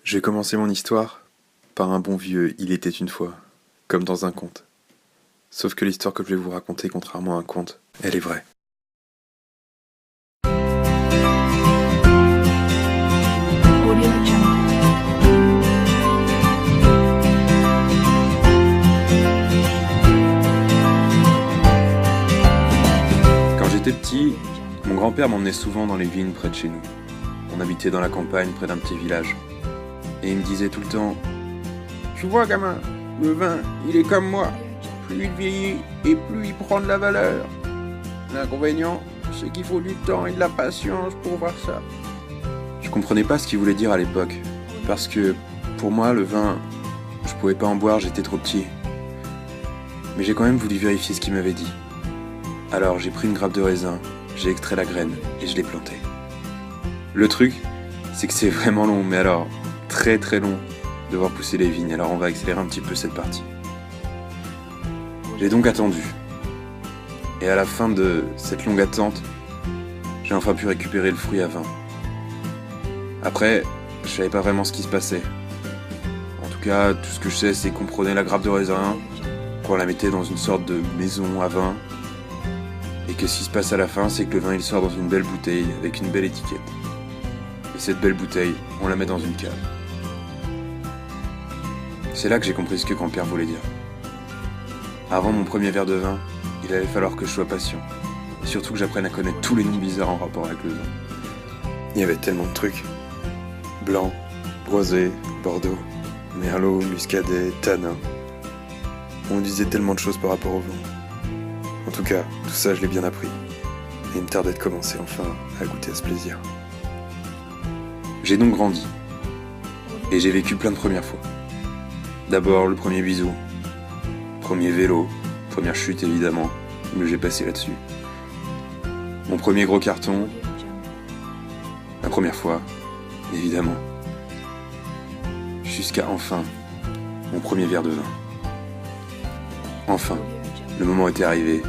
Je vais commencer mon histoire par un bon vieux Il était une fois, comme dans un conte. Sauf que l'histoire que je vais vous raconter, contrairement à un conte, elle est vraie. Quand j'étais petit, mon grand-père m'emmenait souvent dans les vignes près de chez nous. On habitait dans la campagne, près d'un petit village. Et il me disait tout le temps: tu vois, gamin, le vin, il est comme moi. Plus il vieillit et plus il prend de la valeur. L'inconvénient, c'est qu'il faut du temps et de la patience pour voir ça. Je comprenais pas ce qu'il voulait dire à l'époque, parce que pour moi, le vin, je pouvais pas en boire, j'étais trop petit. Mais j'ai quand même voulu vérifier ce qu'il m'avait dit. Alors j'ai pris une grappe de raisin, j'ai extrait la graine et je l'ai plantée. Le truc, c'est que c'est vraiment long, mais alors très très long de voir pousser les vignes, alors on va accélérer un petit peu cette partie. J'ai donc attendu. Et à la fin de cette longue attente, j'ai enfin pu récupérer le fruit à vin. Après, je savais pas vraiment ce qui se passait. En tout cas, tout ce que je sais, c'est qu'on prenait la grappe de raisin, qu'on la mettait dans une sorte de maison à vin, et que ce qui se passe à la fin, c'est que le vin il sort dans une belle bouteille avec une belle étiquette. Et cette belle bouteille, on la met dans une cave. C'est là que j'ai compris ce que grand-père voulait dire. Avant mon premier verre de vin, il allait falloir que je sois patient. Et surtout que j'apprenne à connaître tous les noms bizarres en rapport avec le vin. Il y avait tellement de trucs. Blanc, rosé, bordeaux, merlot, muscadet, tanin. On disait tellement de choses par rapport au vin. En tout cas, tout ça je l'ai bien appris. Et il me tardait de commencer enfin à goûter à ce plaisir. J'ai donc grandi. Et j'ai vécu plein de premières fois. D'abord le premier bisou. Premier vélo, première chute évidemment, mais j'ai passé là-dessus. Mon premier gros carton, la première fois, évidemment. Jusqu'à enfin, mon premier verre de vin. Enfin, le moment était arrivé.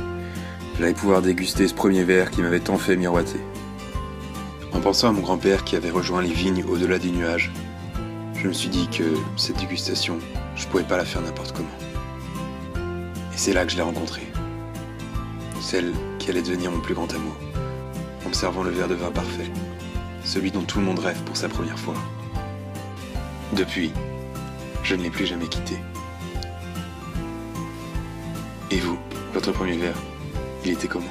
J'allais pouvoir déguster ce premier verre qui m'avait tant fait miroiter. En pensant à mon grand-père qui avait rejoint les vignes au-delà des nuages, je me suis dit que cette dégustation, je pouvais pas la faire n'importe comment. Et c'est là que je l'ai rencontrée. Celle qui allait devenir mon plus grand amour, en me servant le verre de vin parfait, celui dont tout le monde rêve pour sa première fois. Depuis, je ne l'ai plus jamais quitté. Et vous, votre premier verre, il était comment ?